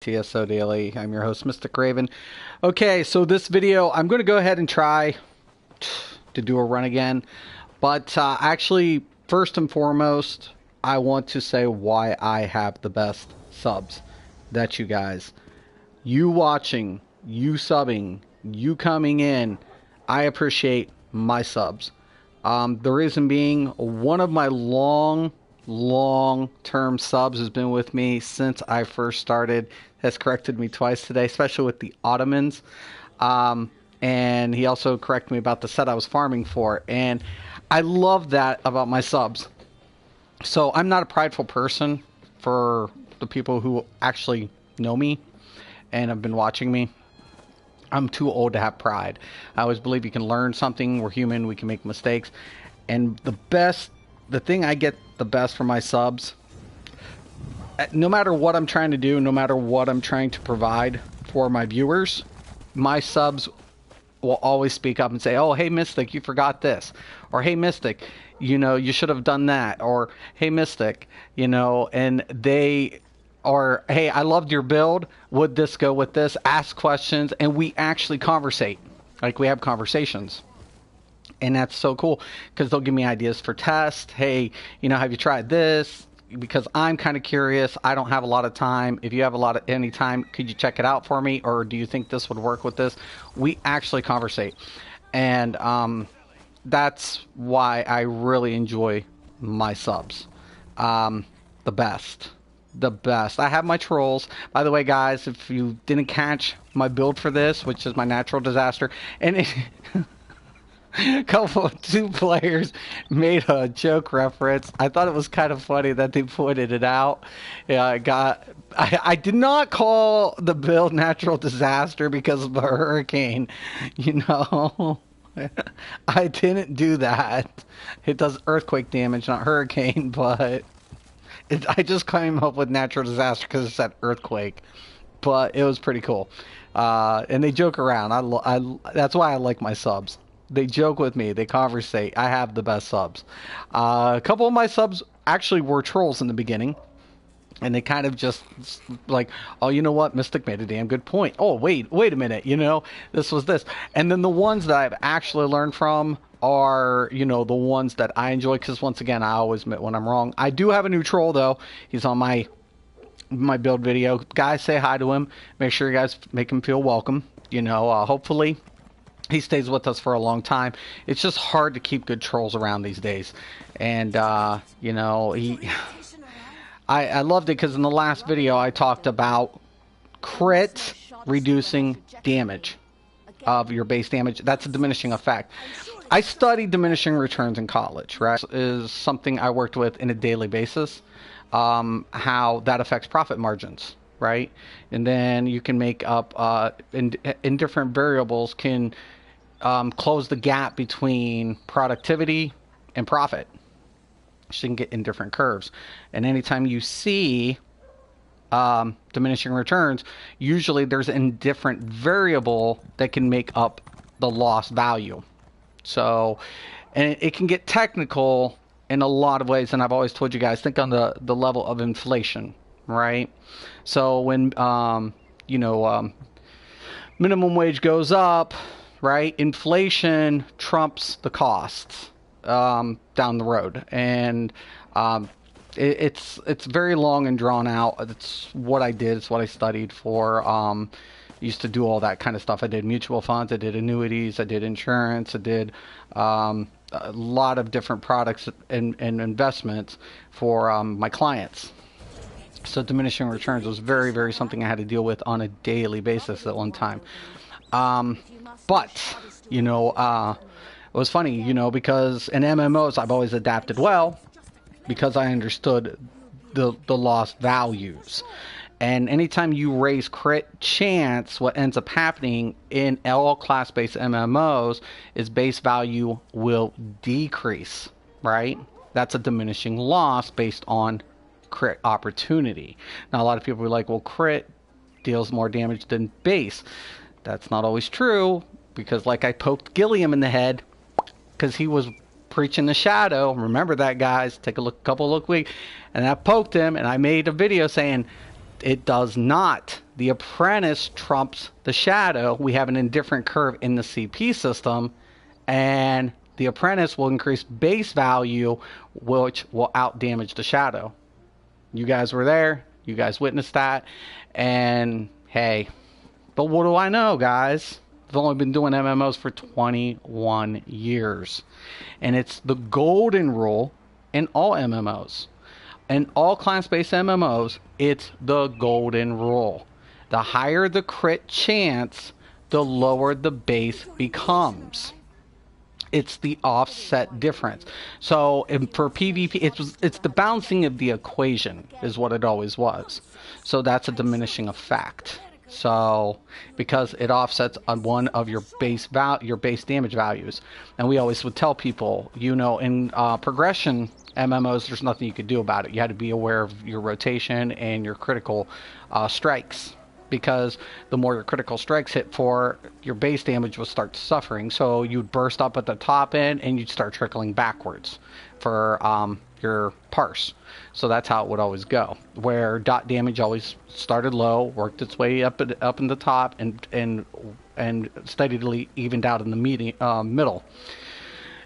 to ESO Daily. I'm your host, Mysticraven. Okay, so this video, I'm going to go ahead and try to do a run again. But actually, first and foremost, I want to say why I have the best subs. That's you guys. You watching, you subbing, you coming in. I appreciate my subs. The reason being, one of my long-term subs has been with me since I first started. Has corrected me twice today, especially with the Ottomans. And he also corrected me about the set I was farming for. And I love that about my subs. So I'm not a prideful person for the people who actually know me and have been watching me. I'm too old to have pride. I always believe you can learn something. We're human. We can make mistakes. And the thing I get the best from my subs, no matter what I'm trying to do, no matter what I'm trying to provide for my viewers, my subs will always speak up and say, oh, hey, Mystic, you forgot this. Or, hey, Mystic, you should have done that. Or, hey, Mystic, and they... Or, hey, I loved your build. Would this go with this? Ask questions, and we actually conversate. Like, we have conversations. And that's so cool, because they'll give me ideas for tests. Hey, have you tried this? Because I'm kind of curious. I don't have a lot of time. If you have any time, could you check it out for me? Or do you think this would work with this? We actually conversate. And that's why I really enjoy my subs. The best. I have my trolls. By the way, guys, if you didn't catch my build for this, which is my natural disaster, and two players made a joke reference. I thought it was kind of funny that they pointed it out. Yeah, I did not call the build natural disaster because of a hurricane. I didn't do that. It does earthquake damage, not hurricane, but I just came up with natural disaster because it's that earthquake. But it was pretty cool. And they joke around. That's why I like my subs. They joke with me. They conversate. I have the best subs. A couple of my subs actually were trolls in the beginning. And they kind of just like, oh, you know what? Mystic made a damn good point. Oh, wait a minute. This was this. And then the ones that I've actually learned from are, the ones that I enjoy. Because once again, I always admit when I'm wrong. I do have a new troll, though. He's on my build video. Guys, say hi to him. Make sure you guys make him feel welcome. Hopefully he stays with us for a long time. It's just hard to keep good trolls around these days. And, I loved it because in the last video I talked about crit reducing damage of your base damage. That's a diminishing effect. I studied diminishing returns in college, right? Is something I worked with in a daily basis. How that affects profit margins, right? And then you can make up in different variables can close the gap between productivity and profit. So you can get in different curves. And anytime you see diminishing returns, usually there's a different variable that can make up the lost value. So, and it can get technical in a lot of ways. And I've always told you guys, think on the level of inflation, right? So when, minimum wage goes up, right? Inflation trumps the costs down the road. And it's very long and drawn out. It's what I did. It's what I studied for. Used to do all that kind of stuff. I did mutual funds. I did annuities. I did insurance. I did a lot of different products and investments for my clients. So diminishing returns was very, very something I had to deal with on a daily basis at one time. But, it was funny, because in MMOs I've always adapted well because I understood the lost values. And anytime you raise crit chance, what ends up happening in all class-based MMOs is base value will decrease, right? That's a diminishing loss based on crit opportunity. Now, a lot of people are like, well, crit deals more damage than base. That's not always true, because like I poked Gilliam in the head because he was preaching the shadow. Remember that, guys. Take a look, and I poked him, and I made a video saying, It does not. The apprentice trumps the shadow. We have an indifferent curve in the CP system, and the apprentice will increase base value, which will out damage the shadow. You guys were there. You guys witnessed that. And hey, but what do I know, guys? I've only been doing MMOs for 21 years. And it's the golden rule in all MMOs. In all class-based MMOs, it's the golden rule. The higher the crit chance, the lower the base becomes. It's the offset difference. So for PvP, it's the balancing of the equation is what it always was. So that's a diminishing effect. So because it offsets on one of your base damage values, and we always would tell people, you know, in progression MMOs, there's nothing you could do about it. You had to be aware of your rotation and your critical strikes, because the more your critical strikes hit for, your base damage would start suffering. So you'd burst up at the top end and you'd start trickling backwards for your parse. So that's how it would always go, where dot damage always started low, worked its way up in the top, and steadily evened out in the middle.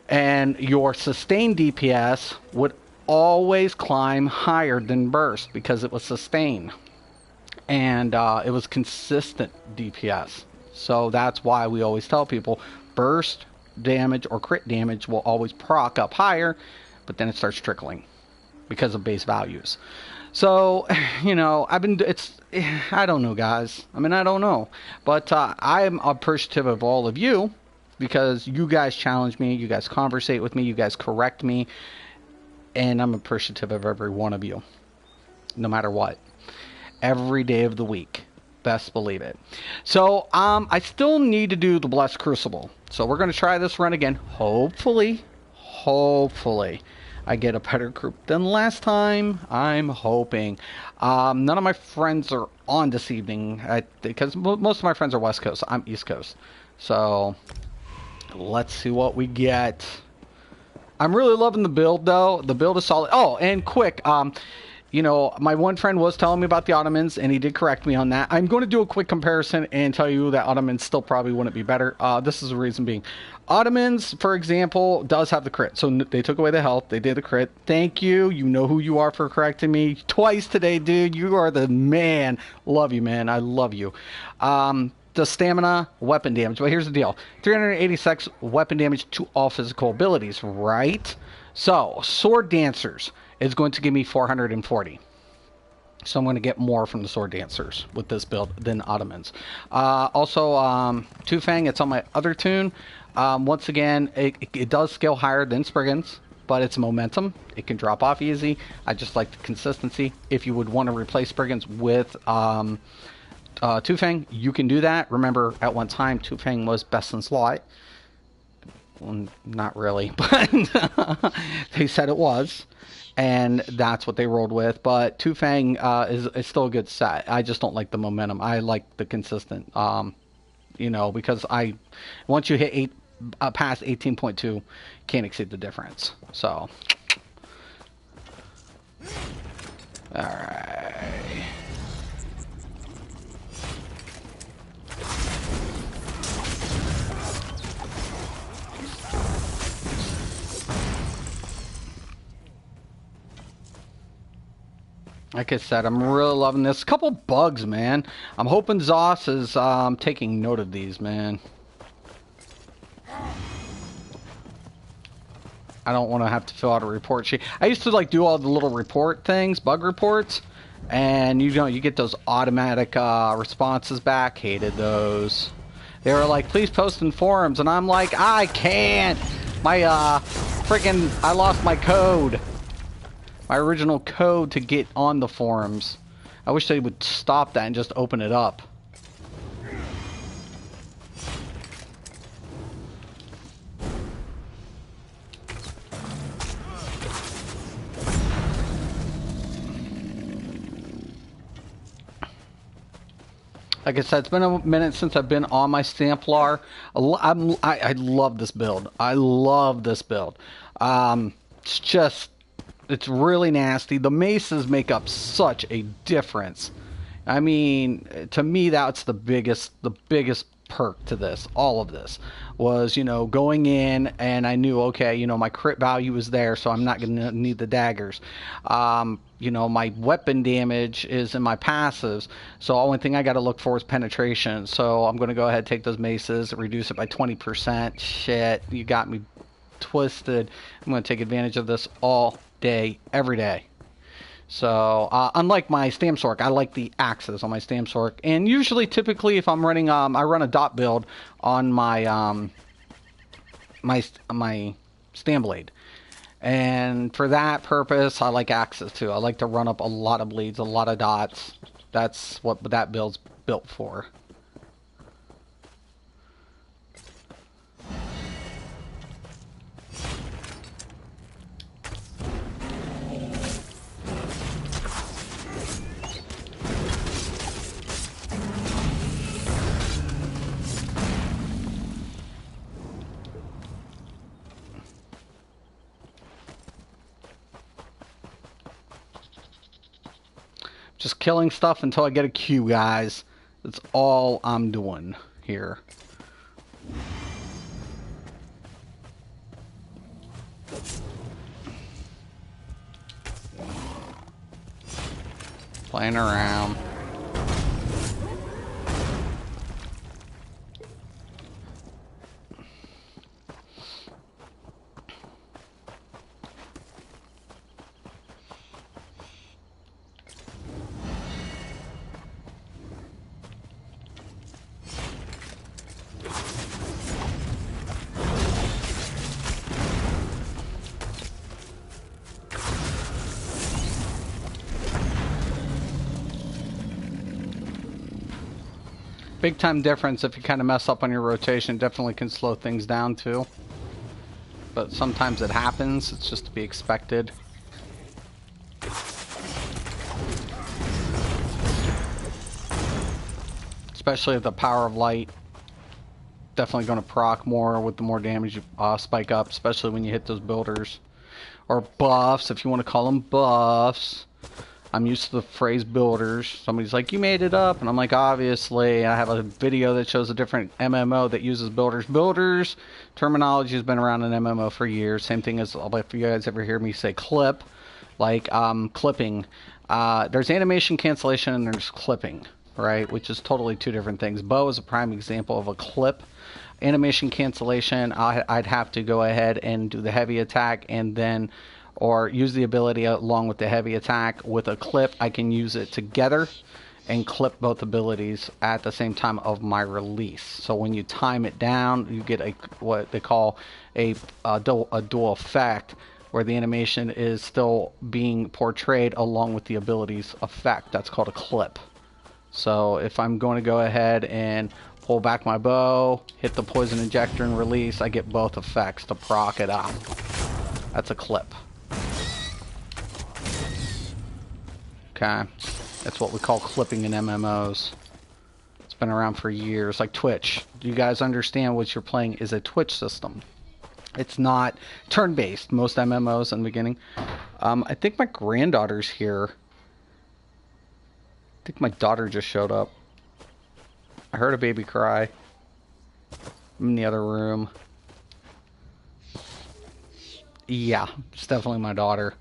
And your sustained DPS would always climb higher than burst because it was sustained. And it was consistent DPS. So that's why we always tell people burst damage or crit damage will always proc up higher, but then it starts trickling because of base values. So, you know, I don't know, guys. I mean, I don't know. But I'm appreciative of all of you, because you guys challenge me, you guys conversate with me, you guys correct me, and I'm appreciative of every one of you, no matter what. Every day of the week. Best believe it. So, I still need to do the Blessed Crucible. So we're going to try this run again. Hopefully, I get a better group than last time. I'm hoping. None of my friends are on this evening, because most of my friends are West Coast. I'm East Coast. So let's see what we get. I'm really loving the build, though. The build is solid. Oh, and quick, you know, my one friend was telling me about the Ottomans, and he did correct me on that. I'm going to do a quick comparison and tell you that Ottomans still probably wouldn't be better. This is the reason being. Ottomans, for example, does have the crit. So they took away the health. They did the crit. Thank you. You know who you are for correcting me twice today, dude. You are the man. Love you, man. I love you. The stamina, weapon damage. But here's the deal. 386 weapon damage to all physical abilities, right? So, Sword Dancers is going to give me 440. So I'm going to get more from the Sword Dancers with this build than Ottomans. Also, Two Fang, it's on my other tune. Once again, it does scale higher than Spriggans, but it's momentum. It can drop off easy. I just like the consistency. If you would want to replace Spriggans with Two Fang, you can do that. Remember, at one time, Two Fang was best in slot. Well, not really, but they said it was. And that's what they rolled with. But Two Fang is still a good set. I just don't like the momentum. I like the consistent, you know, because once you hit past 18.2, can't exceed the difference. So, all right. Like I said, I'm really loving this. A couple bugs, man. I'm hoping Zoss is taking note of these, man. I don't want to have to fill out a report sheet. I used to like do all the little report things, bug reports, and you know, you get those automatic responses back. Hated those. They were like, please post in forums, and I'm like, I can't. My I lost my code. My original code to get on the forums. I wish they would stop that and just open it up. Like I said, it's been a minute since I've been on my Stamplar. I love this build. I love this build. It's really nasty. The maces make up such a difference I mean, to me, that's the biggest perk to this. All of this was, going in and I knew, okay, my crit value is there, so I'm not going to need the daggers. My weapon damage is in my passives, so the only thing I got to look for is penetration. So I'm going to go ahead and take those maces, reduce it by 20%. Shit, you got me twisted. I'm going to take advantage of this all day, every day. So, unlike my Stamsork, I like the axes on my Stamsork. And usually, typically, if I'm running, I run a dot build on my, my Stamblade. And for that purpose, I like axes too. I like to run up a lot of bleeds, a lot of dots. That's what that build's built for. Just killing stuff until I get a Q, guys. That's all I'm doing here. Playing around. Big time difference if you kind of mess up on your rotation. Definitely can slow things down too. But sometimes it happens. It's just to be expected. Especially if the power of light. Definitely going to proc more with the more damage you spike up. Especially when you hit those builders. Or buffs, if you want to call them buffs. I'm used to the phrase builders. Somebody's like, you made it up. And I'm like, obviously. I have a video that shows a different MMO that uses builders. Builders terminology has been around in MMO for years. Same thing as, if you guys ever hear me say clip, like clipping. There's animation cancellation and there's clipping, right? Which is totally two different things. Bow is a prime example of a clip. Animation cancellation, I'd have to go ahead and do the heavy attack and then... or use the ability along with the heavy attack. With a clip, I can use it together and clip both abilities at the same time of my release. So when you time it down, you get what they call a dual effect, where the animation is still being portrayed along with the ability's effect. That's called a clip. So if I'm going to go ahead and pull back my bow, hit the poison injector and release, I get both effects to proc it up. That's a clip. Okay, that's what we call clipping in MMOs. It's been around for years, like Twitch. Do you guys understand what you're playing is a Twitch system? It's not turn-based, most MMOs in the beginning. I think my granddaughter's here. I think my daughter just showed up. I heard a baby cry. I'm in the other room. Yeah, it's definitely my daughter.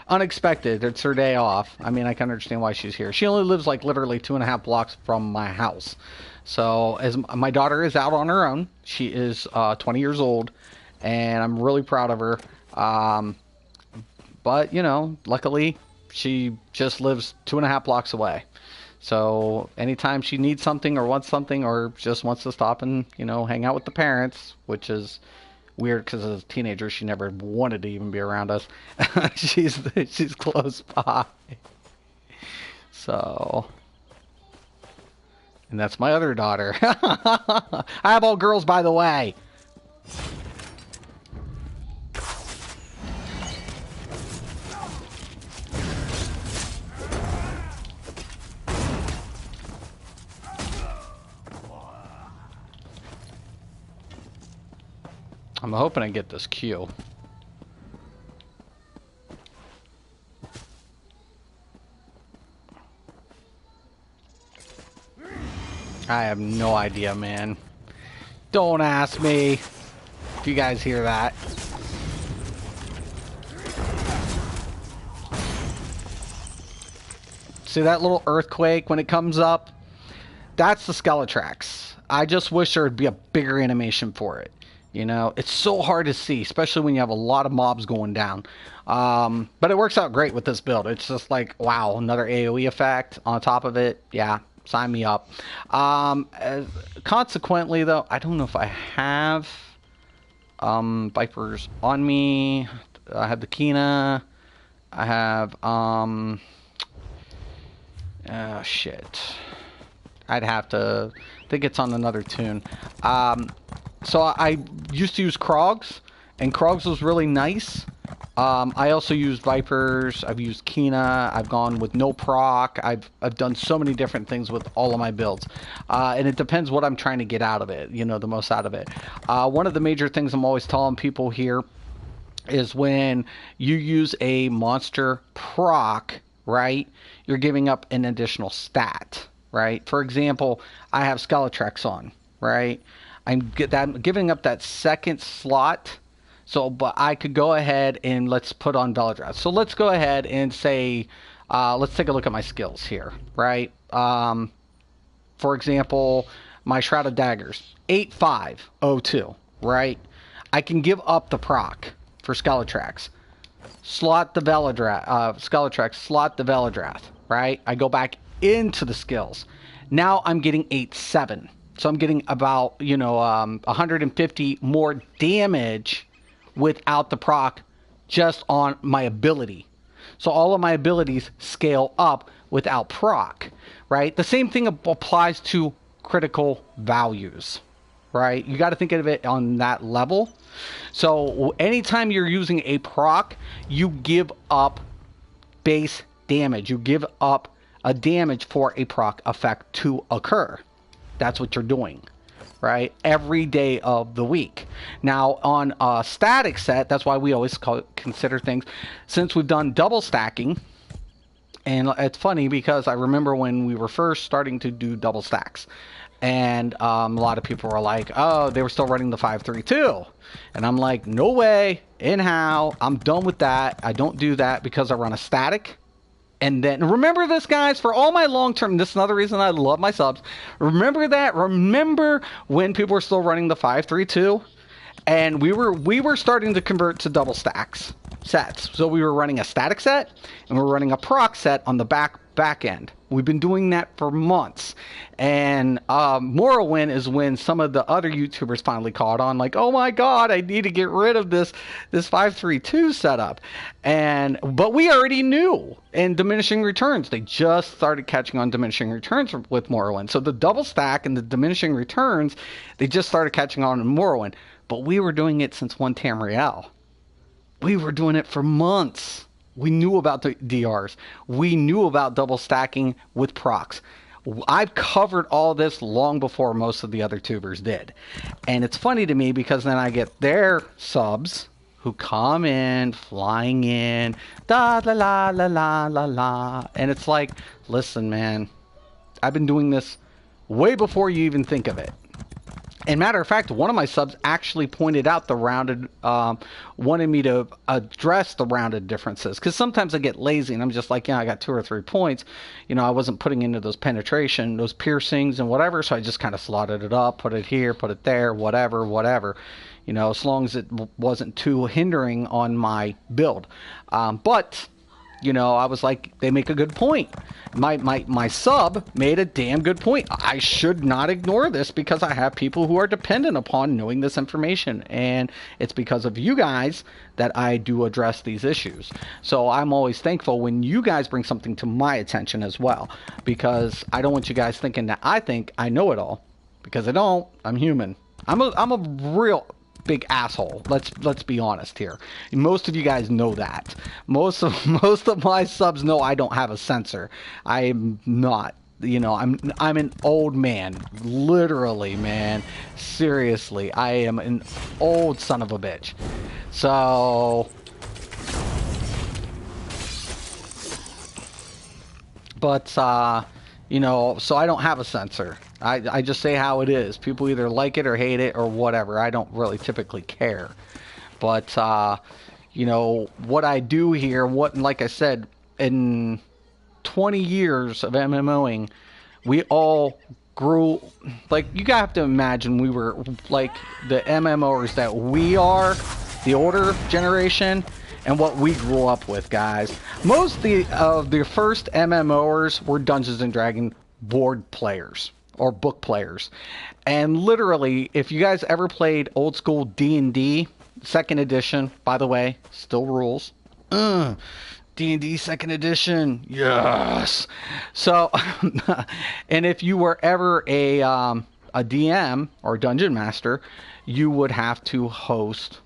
Unexpected. It's her day off. I mean, I can understand why she's here. She only lives like literally 2.5 blocks from my house. So as my daughter is out on her own, she is 20 years old, and I'm really proud of her. But luckily she just lives 2.5 blocks away. So anytime she needs something or wants something or just wants to stop and hang out with the parents, which is weird because as a teenager she never wanted to even be around us. she's close by. So, and that's my other daughter. I have all girls, by the way. I'm hoping I get this Q. I have no idea, man. Don't ask me if you guys hear that. See that little earthquake when it comes up? That's the Skeletrax. I just wish there would be a bigger animation for it. You know, it's so hard to see, especially when you have a lot of mobs going down. But it works out great with this build. It's just like, wow, another AoE effect on top of it. Yeah, sign me up. Consequently, though, I don't know if I have Vipers on me. I have the Kina. I have, oh, shit. I'd have to, I think it's on another tune. So I used to use Krogs, and Krogs was really nice. I also used Vipers. I've used Kina. I've gone with no proc. I've done so many different things with all of my builds, and it depends what I'm trying to get out of it. You know, the most out of it. One of the major things I'm always telling people here is when you use a monster proc, right? You're giving up an additional stat, right? For example, I have Skeletrax on, right? I'm giving up that second slot. So, but I could go ahead and let's put on Belladrath. So let's go ahead and say, let's take a look at my skills here, right? For example, my Shroud of Daggers, 8502, right? I can give up the proc for Skeletrax. Slot the Belladrath, Skeletrax, slot the Belladrath, right? I go back into the skills. Now I'm getting 8-7. So I'm getting about, 150 more damage without the proc just on my ability. So all of my abilities scale up without proc, right? The same thing applies to critical values, right? You got to think of it on that level. So anytime you're using a proc, you give up base damage. You give up a damage for a proc effect to occur. That's what you're doing, right? Every day of the week. Now, on a static set, that's why we always consider things, since we've done double stacking, and it's funny because I remember when we were first starting to do double stacks, and a lot of people were like, oh, they were still running the 5-3-2. And I'm like, no way, in how, I'm done with that. I don't do that because I run a static. And then, remember this, guys, for all my long-term, this is another reason I love my subs. Remember that. Remember when people were still running the 5-3-2? And we were starting to convert to double stacks sets. So we were running a static set, and we were running a proc set on the back end. We've been doing that for months. And Morrowind is when some of the other YouTubers finally caught on, like, oh my god, I need to get rid of this 5-3-2 setup. But we already knew. And diminishing returns, they just started catching on diminishing returns with Morrowind. So the double stack and the diminishing returns, they just started catching on in Morrowind. But we were doing it since 1 Tamriel. We were doing it for months. We knew about the DRs. We knew about double stacking with procs. I've covered all this long before most of the other tubers did. And it's funny to me because then I get their subs who come in, flying in, da la la la la la la. And it's like, listen, man, I've been doing this way before you even think of it. And matter of fact, one of my subs actually pointed out the rounded, wanted me to address the rounded differences. Because sometimes I get lazy and I'm just like, yeah, I got 2 or 3 points. You know, I wasn't putting into those penetration, those piercings and whatever. So I just kind of slotted it up, put it here, put it there, whatever. You know, as long as it wasn't too hindering on my build. But, you know, I was like, they make a good point. My sub made a damn good point. I should not ignore this because I have people who are dependent upon knowing this information. And it's because of you guys that I do address these issues. So I'm always thankful when you guys bring something to my attention as well. Because I don't want you guys thinking that I think I know it all. Because I don't. I'm human. I'm a real big asshole. Let's be honest here. Most of you guys know that. Most of my subs know I don't have a sensor. I am not. You know, I'm an old man. Literally, man. Seriously, I am an old son of a bitch. So, but So I don't have a censor. I just say how it is. People either like it or hate it or whatever. I don't really typically care. But, what I do here, like I said, in 20 years of MMOing, we all grew, like, you have to imagine we were, like, the MMOers that we are, the older generation, and what we grew up with, guys. Most of the first MMOers were Dungeons and Dragons board players or book players. And literally, if you guys ever played old school D&D, second edition, by the way, still rules. D&D second edition, yes. So, and if you were ever a DM or dungeon master, you would have to host,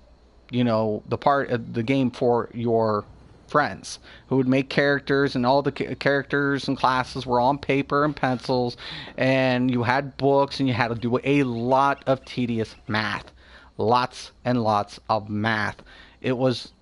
the part of the game for your friends who would make characters, and all the characters and classes were on paper and pencils, and you had books, and you had to do a lot of tedious math. Lots and lots of math. It was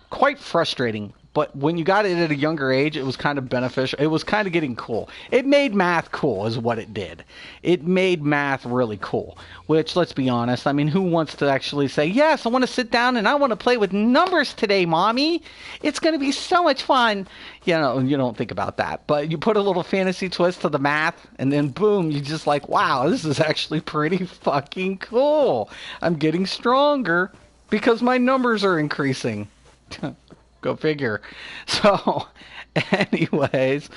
quite frustrating, but when you got it at a younger age, it was kind of beneficial. It was kind of getting cool. It made math cool is what it did. It made math really cool, which, let's be honest, I mean, who wants to actually say, yes, I want to sit down and I want to play with numbers today, mommy. It's going to be so much fun. You don't think about that, but you put a little fantasy twist to the math, and then boom, you just like, wow, this is actually pretty fucking cool. I'm getting stronger because my numbers are increasing. Go figure. So, anyways,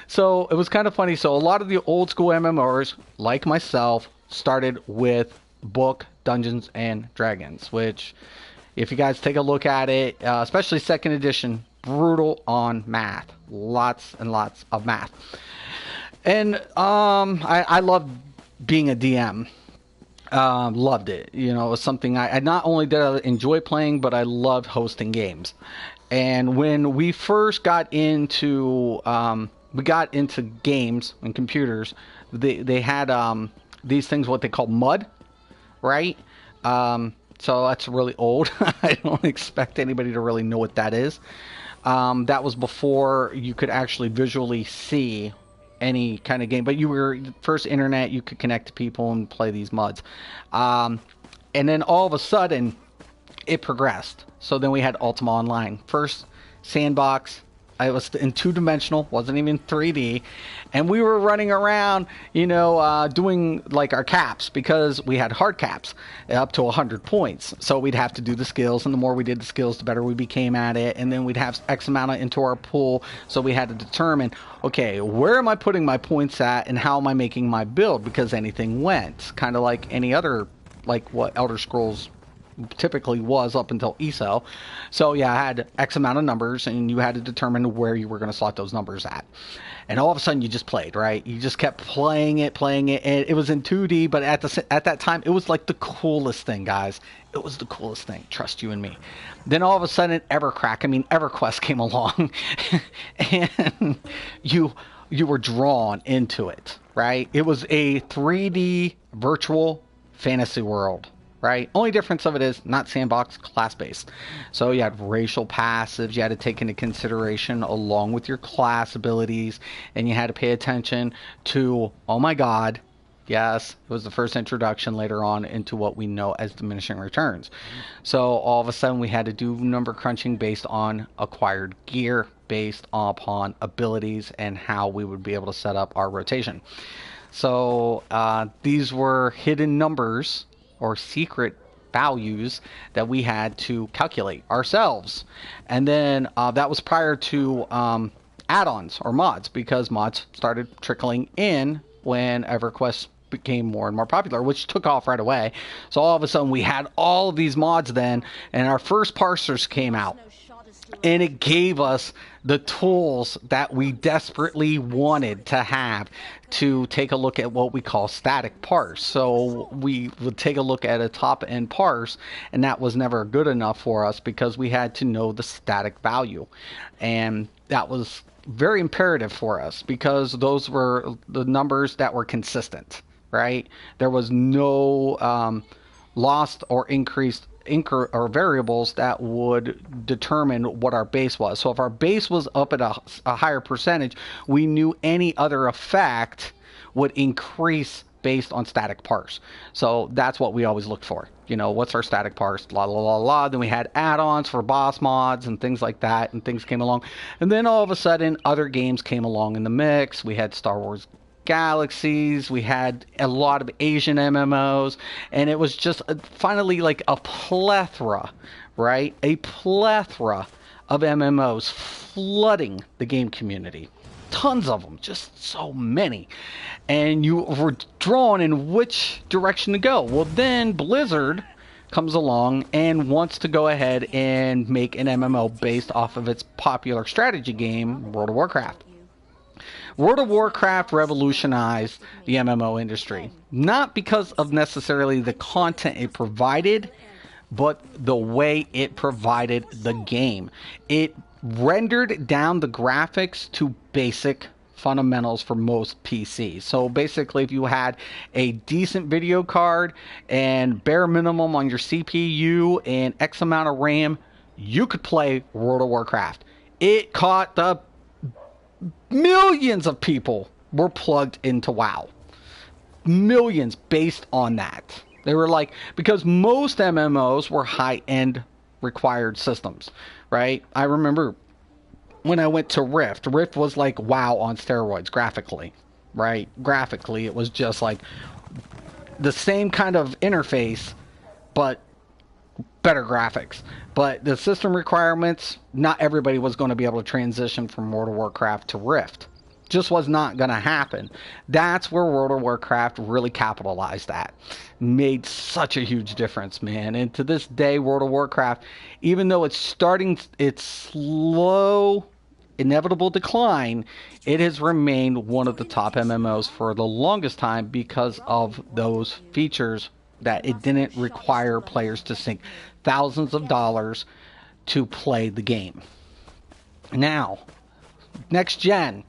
so it was kind of funny. So a lot of the old school MMOs, like myself, started with book Dungeons and Dragons, which, if you guys take a look at it, especially second edition, brutal on math. Lots and lots of math. And I loved being a DM. Loved it. It was something I not only did I enjoy playing, but I loved hosting games. And when we first got into games and computers, they had these things, what they call mud, right? So that's really old. I don't expect anybody to really know what that is. That was before you could actually visually see any kind of game, but you were first internet, you could connect to people and play these muds. And then all of a sudden it progressed. So then we had Ultima Online. First sandbox. It was in 2-dimensional, wasn't even 3D, and we were running around, doing like our caps, because we had hard caps up to 100 points. So we'd have to do the skills, and the more we did the skills, the better we became at it. And then we'd have X amount into our pool, so we had to determine, okay, where am I putting my points at, and how am I making my build? Because anything went, kind of like any other, like what Elder Scrolls typically was up until ESO. So yeah, I had X amount of numbers, and you had to determine where you were going to slot those numbers at. And all of a sudden you just played, right? You just kept playing it, and it was in 2D, but at that time it was like the coolest thing, guys. It was the coolest thing, trust you and me. Then all of a sudden EverQuest came along and you were drawn into it, right? It was a 3D virtual fantasy world. Right? Only difference of it is not sandbox, class-based. So you had racial passives you had to take into consideration along with your class abilities, and you had to pay attention to, oh my god, yes, it was the first introduction later on into what we know as diminishing returns. So all of a sudden we had to do number crunching based on acquired gear, based upon abilities, and how we would be able to set up our rotation. So these were hidden numbers or secret values that we had to calculate ourselves. And then that was prior to add-ons or mods, because mods started trickling in when EverQuest became more and more popular, which took off right away. So all of a sudden we had all of these mods then, and our first parsers came out. And it gave us the tools that we desperately wanted to have to take a look at what we call static parse. So we would take a look at a top-end parse, and that was never good enough for us because we had to know the static value. And that was very imperative for us because those were the numbers that were consistent, right? There was no lost or increased or variables that would determine what our base was. So if our base was up at a higher percentage, we knew any other effect would increase based on static parse. So that's what we always looked for. You know, what's our static parse? La la la la. Then we had add-ons for boss mods and things like that, and things came along. And then all of a sudden, other games came along in the mix. We had Star Wars Galaxies, we had a lot of Asian MMOs, and it was just finally like a plethora, right? A plethora of MMOs flooding the game community. Tons of them, just so many. And you were drawn in which direction to go. Well, then Blizzard comes along and wants to go ahead and make an MMO based off of its popular strategy game, World of Warcraft. World of Warcraft revolutionized the MMO industry, not because of necessarily the content it provided, but the way it provided the game. It rendered down the graphics to basic fundamentals for most PCs. So basically, if you had a decent video card and bare minimum on your CPU and X amount of RAM, you could play World of Warcraft. It caught the millions of people were plugged into WoW. Millions based on that. They were like, because most MMOs were high-end required systems, right? I remember when I went to Rift. Rift was like WoW on steroids graphically, right? Graphically, it was just like the same kind of interface, but better graphics. But the system requirements, not everybody was going to be able to transition from World of Warcraft to Rift. Just was not going to happen. That's where World of Warcraft really capitalized at. Made such a huge difference, man. And to this day, World of Warcraft, even though it's starting its slow, inevitable decline, it has remained one of the top MMOs for the longest time because of those features that it didn't require players to sink thousands of dollars to play the game. Now, next gen,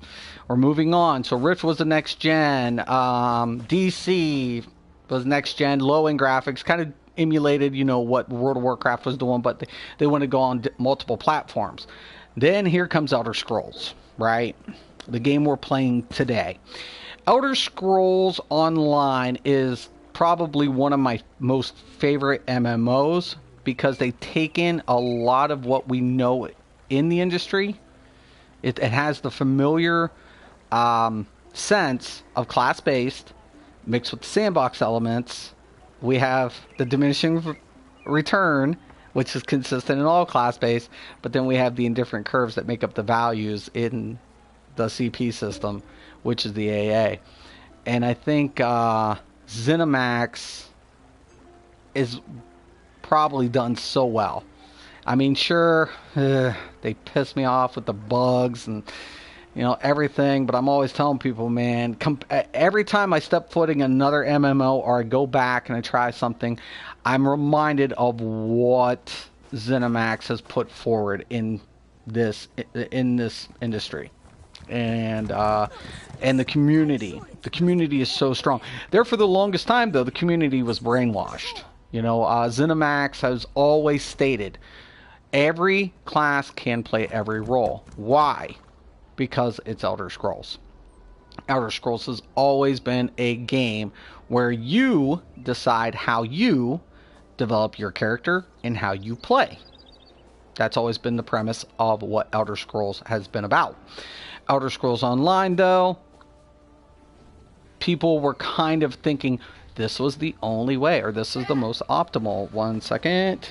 we're moving on. So Rift was the next gen. DC was next gen. Low-end graphics, kind of emulated, you know, what World of Warcraft was doing, but they want to go on multiple platforms. Then here comes Elder Scrolls, right? The game we're playing today. Elder Scrolls Online is probably one of my most favorite MMOs because they take in a lot of what we know in the industry. It has the familiar sense of class-based mixed with the sandbox elements. We have the diminishing return, which is consistent in all class-based, but then we have the indifferent curves that make up the values in the CP system, which is the AA. And I think ZeniMax is probably done so well. I mean, sure, they piss me off with the bugs and, you know, everything, but I'm always telling people, man, every time I step foot in another MMO or I go back and I try something, I'm reminded of what ZeniMax has put forward in this industry. And the community. The community is so strong. There for the longest time, though, the community was brainwashed. You know, ZeniMax has always stated, every class can play every role. Why? Because it's Elder Scrolls. Elder Scrolls has always been a game where you decide how you develop your character and how you play. That's always been the premise of what Elder Scrolls has been about. Elder Scrolls Online, though, people were kind of thinking this was the only way, or this is the most optimal. 1 second.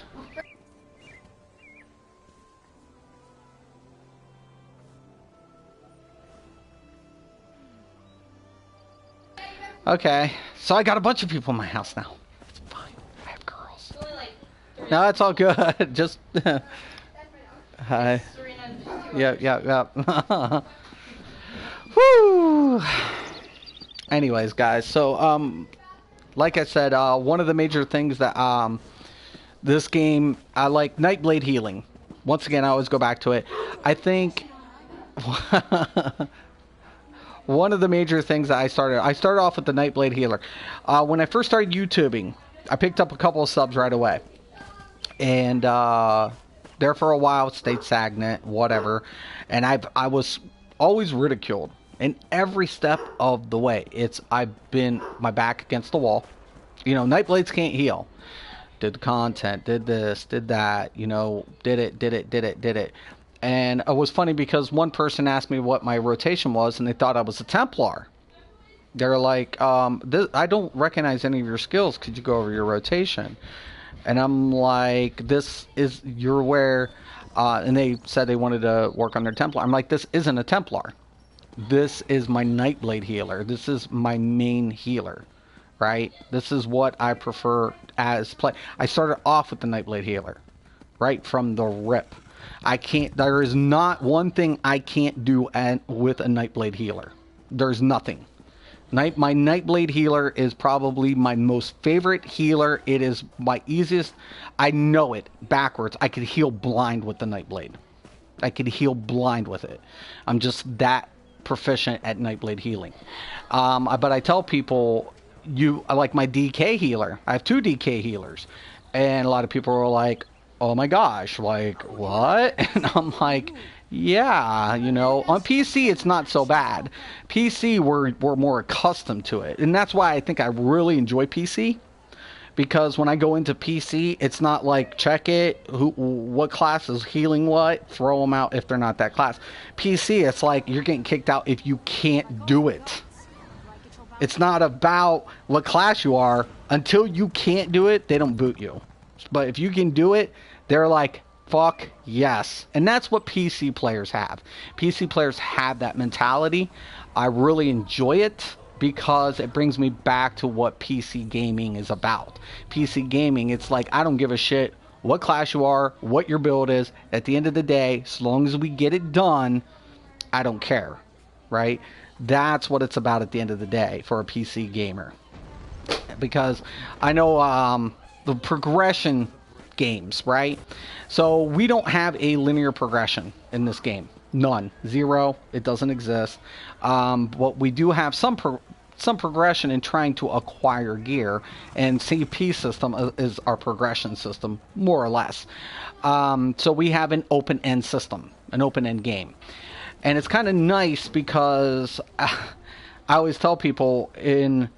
Okay, so I got a bunch of people in my house now. It's fine. I have girls. No, it's all good. Just hi. Yeah. Woo. Anyways, guys, so like I said, one of the major things that this game, I like Nightblade healing. Once again, I always go back to it. I think one of the major things that I started off with the Nightblade healer. When I first started YouTubing, I picked up a couple of subs right away. and there for a while, stayed stagnant, whatever. And I was always ridiculed in every step of the way. I've been my back against the wall. You know, Nightblades can't heal. Did the content, did this, did that. You know, did it. And it was funny because one person asked me what my rotation was, and they thought I was a Templar. They're like, I don't recognize any of your skills. Could you go over your rotation? And I'm like, you're where, and they said they wanted to work on their Templar. I'm like, this isn't a Templar. This is my Nightblade healer. This is my main healer, right? This is what I prefer as play. I started off with the Nightblade healer, right from the rip. There is not one thing I can't do with a Nightblade healer. There's nothing. My Nightblade healer is probably my most favorite healer. It is my easiest. I know it backwards. I could heal blind with the Nightblade. I could heal blind with it. I'm just that proficient at Nightblade healing. But I tell people, I like my DK healer. I have 2 DK healers. And a lot of people are like, oh my gosh, like, what? And I'm like, yeah, you know, on PC it's not so bad. PC we're more accustomed to it, and that's why I think I really enjoy PC, because when I go into PC, it's not like check it, what class is healing what, throw them out if they're not that class. PC, it's like you're getting kicked out if you can't do it. It's not about what class you are. Until you can't do it, they don't boot you. But if you can do it, they're like, fuck yes. And that's what PC players have. PC players have that mentality. I really enjoy it because it brings me back to what PC gaming is about. PC gaming, it's like, I don't give a shit what class you are, what your build is. At the end of the day, as long as we get it done, I don't care, right? That's what it's about at the end of the day for a PC gamer. Because I know the progression games, right? So we don't have a linear progression in this game. None. 0. It doesn't exist. But we do have some progression in trying to acquire gear, and CP system is our progression system, more or less. So we have an open-end system, an open-end game. And it's kind of nice because I always tell people in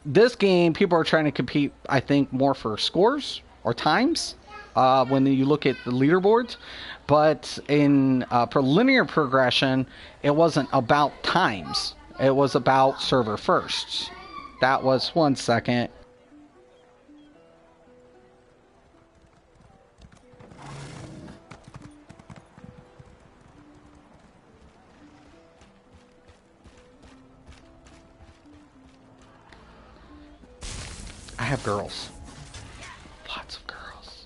this game, people are trying to compete, I think, more for scores or times when you look at the leaderboards. But in for linear progression, it wasn't about times. It was about server firsts. That was 1 second. I have girls. Lots of girls.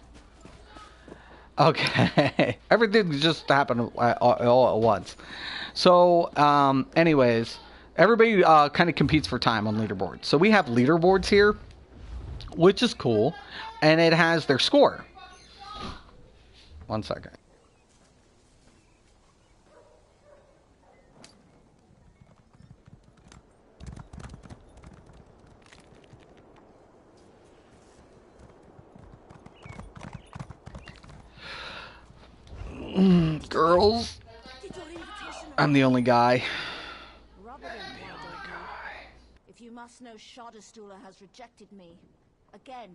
Okay. Everything just happened all at once. So, anyways, everybody kind of competes for time on leaderboards. So we have leaderboards here, which is cool. And it has their score. 1 second. Girls. I'm the only guy. If you must know, Shadowstooler has rejected me. Again.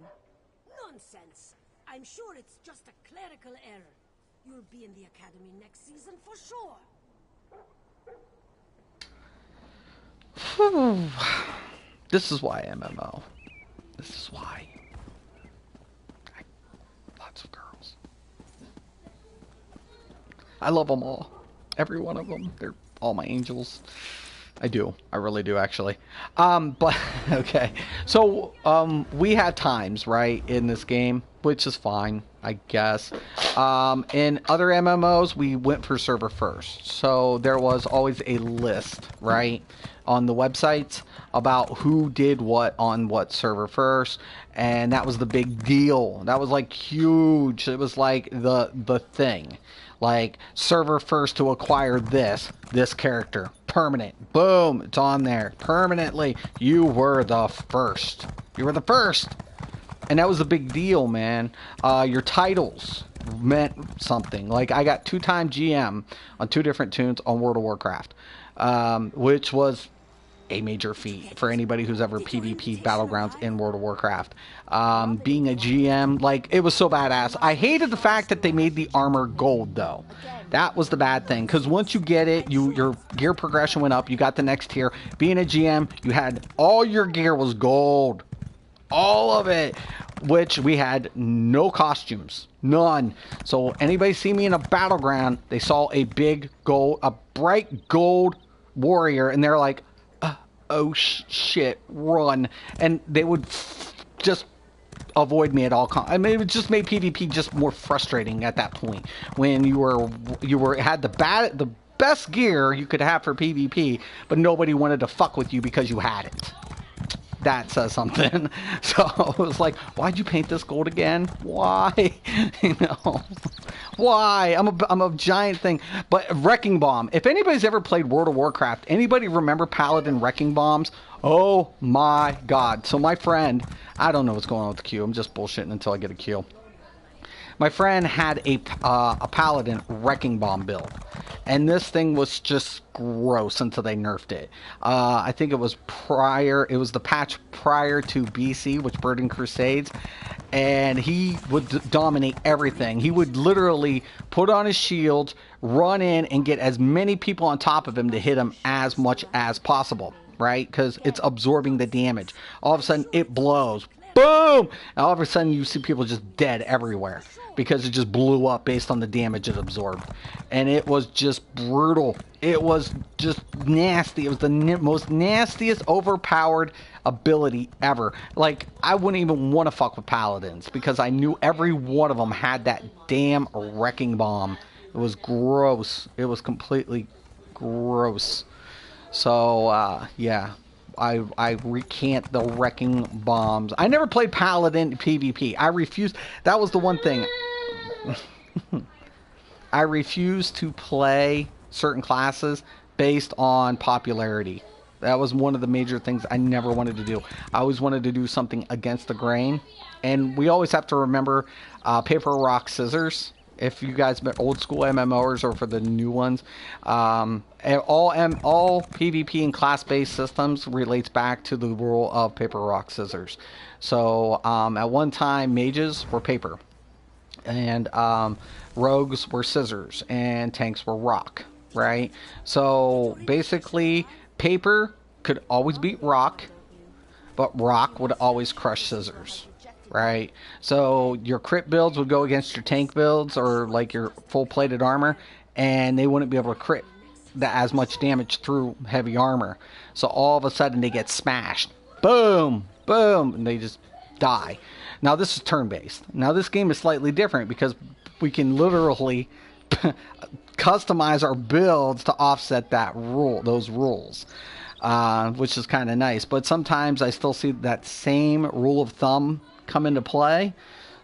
Nonsense. I'm sure it's just a clerical error. You'll be in the academy next season for sure. This is why MMO. This is why. Lots of girls. I love them all. Every one of them. They're all my angels. I do. I really do, actually. But, okay. So, we had times, right, in this game, which is fine, I guess. In other MMOs, we went for server first. So, there was always a list, right, on the websites about who did what on what server first. And that was the big deal. That was, like, huge. It was, like, the thing. Like, server first to acquire this character. Permanent. Boom. It's on there. Permanently. You were the first. You were the first. And that was a big deal, man. Your titles meant something. Like, I got 2-time GM on 2 different tunes on World of Warcraft, which was a major feat for anybody who's ever PvP Battlegrounds in World of Warcraft. Being a GM, like, it was so badass. I hated the fact that they made the armor gold, though. That was the bad thing, because once you get it, your gear progression went up. You got the next tier. Being a GM, you had all your gear was gold. All of it, which we had no costumes, none. So anybody see me in a battleground, they saw a bright gold warrior, and they're like, oh shit, run. And they would just avoid me at all I mean, it just made PvP just more frustrating at that point, when you had the best gear you could have for PvP, but nobody wanted to fuck with you because you had it. That says something. So I was like, why'd you paint this gold again? Why? You know, why? I'm a giant thing. But Wrecking Bomb. If anybody's ever played World of Warcraft, anybody remember Paladin Wrecking Bombs? Oh my god. So my friend, I don't know what's going on with the queue. I'm just bullshitting until I get a queue. My friend had a Paladin Wrecking Bomb build. And this thing was just gross until they nerfed it. I think it was the patch prior to BC, which Burden Crusades. And he would dominate everything. He would literally put on his shields, run in, and get as many people on top of him to hit him as much as possible. Right? Because it's absorbing the damage. All of a sudden, it blows. Boom! And all of a sudden, you see people just dead everywhere, because it just blew up based on the damage it absorbed. And it was just brutal. It was just nasty. It was the most nastiest, overpowered ability ever. Like, I wouldn't even want to fuck with Paladins, because I knew every one of them had that damn Wrecking Bomb. It was gross. It was completely gross. So, yeah. I recant the Wrecking Bombs. I never played Paladin PvP. I refused. That was the one thing. I refused to play certain classes based on popularity. That was one of the major things I never wanted to do. I always wanted to do something against the grain. And we always have to remember paper, rock, scissors. If you guys been old school MMOers, or for the new ones, all PvP and class-based systems relates back to the rule of paper, rock, scissors. So at one time, mages were paper, and rogues were scissors, and tanks were rock. Right? So basically, paper could always beat rock, but rock would always crush scissors. Right? So your crit builds would go against your tank builds, or like your full plated armor, and they wouldn't be able to crit as much damage through heavy armor. So all of a sudden they get smashed. Boom! Boom! And they just die. Now this is turn-based. Now this game is slightly different, because we can literally customize our builds to offset those rules. Which is kind of nice. But sometimes I still see that same rule of thumb come into play.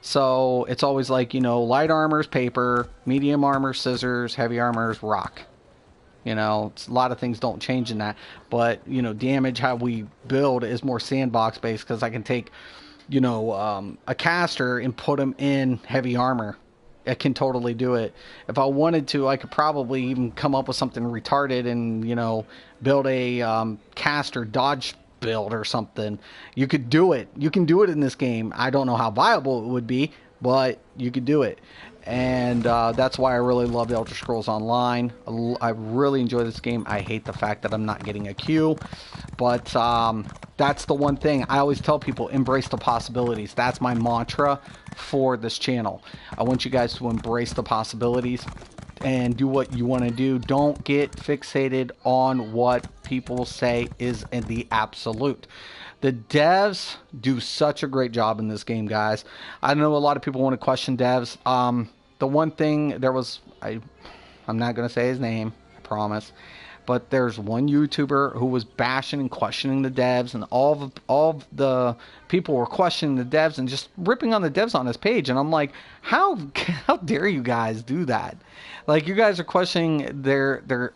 So it's always like, light armor's paper, medium armor scissors, heavy armor's rock. A lot of things don't change in that. But, damage, how we build is more sandbox based, because I can take, a caster and put him in heavy armor. I can totally do it. If I wanted to, I could probably even come up with something retarded and, build a caster dodge build or something. You could do it. You can do it in this game. I don't know how viable it would be, but you could do it. And that's why I really love Elder Scrolls Online. I really enjoy this game. I hate the fact that I'm not getting a queue, but that's the one thing I always tell people: embrace the possibilities. That's my mantra for this channel. I want you guys to embrace the possibilities and do what you want to do. Don't get fixated on what people say is in the absolute. The devs do such a great job in this game, guys. I know a lot of people want to question devs. The one thing, I'm not going to say his name, I promise, but there's one YouTuber who was bashing and questioning the devs, and all of the people were questioning the devs and just ripping on the devs on his page. And I'm like, how dare you guys do that? Like, you guys are questioning their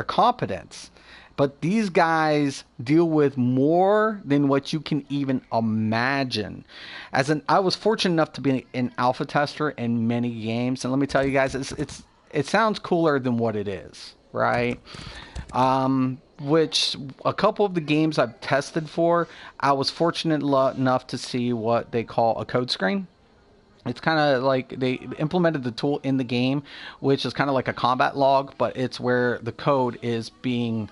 competence. But these guys deal with more than what you can even imagine. I was fortunate enough to be an alpha tester in many games, and let me tell you guys, it sounds cooler than what it is, right? Which a couple of the games I've tested for, I was fortunate enough to see what they call a code screen. It's kind of like they implemented the tool in the game, which is kind of like a combat log, but it's where the code is being,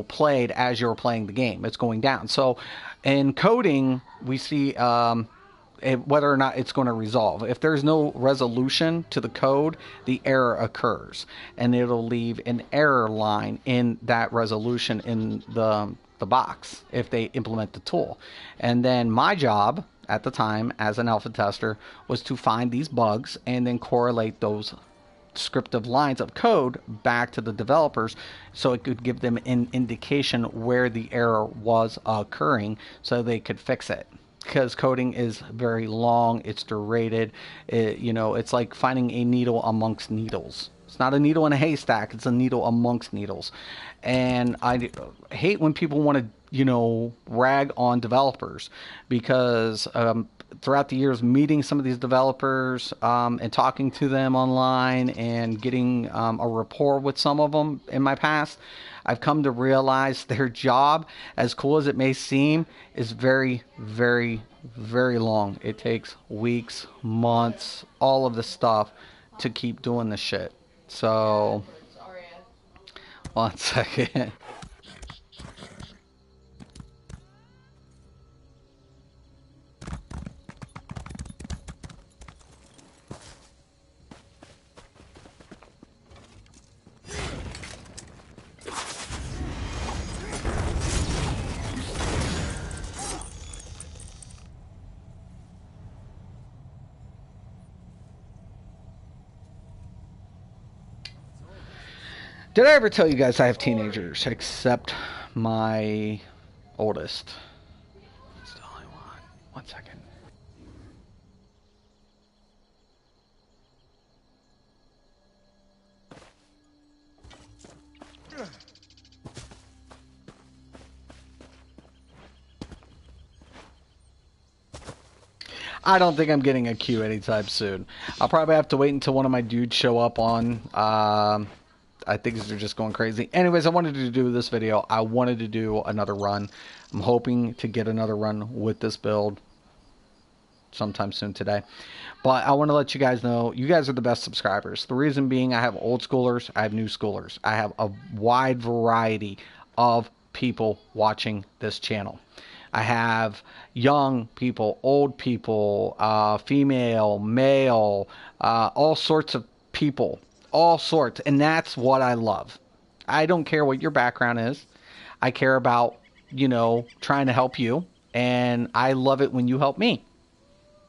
played as you're playing the game. It's going down. So in coding, we see whether or not it's going to resolve. If there's no resolution to the code, the error occurs, and it'll leave an error line in that resolution in the box if they implement the tool. And then my job at the time as an alpha tester was to find these bugs and then correlate those scriptive lines of code back to the developers so it could give them an indication where the error was occurring so they could fix it. Because coding is very long, it's derated. It's like finding a needle amongst needles. It's not a needle in a haystack, it's a needle amongst needles. And I hate when people want to, rag on developers because throughout the years, meeting some of these developers and talking to them online and getting a rapport with some of them in my past, I've come to realize their job, as cool as it may seem, is very, very, very long. It takes weeks, months, all of this stuff to keep doing this shit. So, one second. Did I ever tell you guys I have teenagers, except my oldest? It's the only one. One second. I don't think I'm getting a queue anytime soon. I'll probably have to wait until one of my dudes show up on. I think they're just going crazy. Anyways, I wanted to do this video. I wanted to do another run. I'm hoping to get another run with this build sometime soon today. But I want to let you guys know, you guys are the best subscribers. The reason being, I have old schoolers, I have new schoolers. I have a wide variety of people watching this channel. I have young people, old people, female, male, all sorts of people. All sorts. And that's what I love. I don't care what your background is. I care about, trying to help you. And I love it when you help me.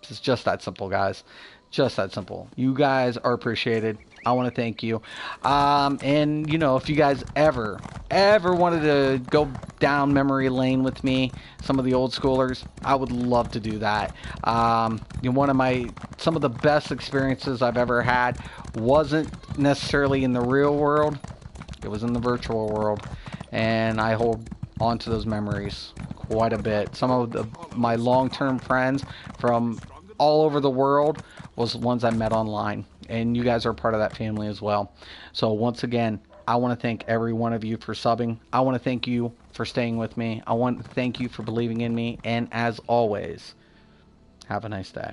It's just that simple, guys. Just that simple. You guys are appreciated. I want to thank you. And, if you guys ever wanted to go down memory lane with me, some of the old schoolers, I would love to do that. Some of the best experiences I've ever had wasn't necessarily in the real world. It was in the virtual world. And I hold on to those memories quite a bit. Some of my long-term friends from all over the world was ones I met online. And you guys are part of that family as well. So once again, I want to thank every one of you for subbing. I want to thank you for staying with me. I want to thank you for believing in me. And as always, have a nice day.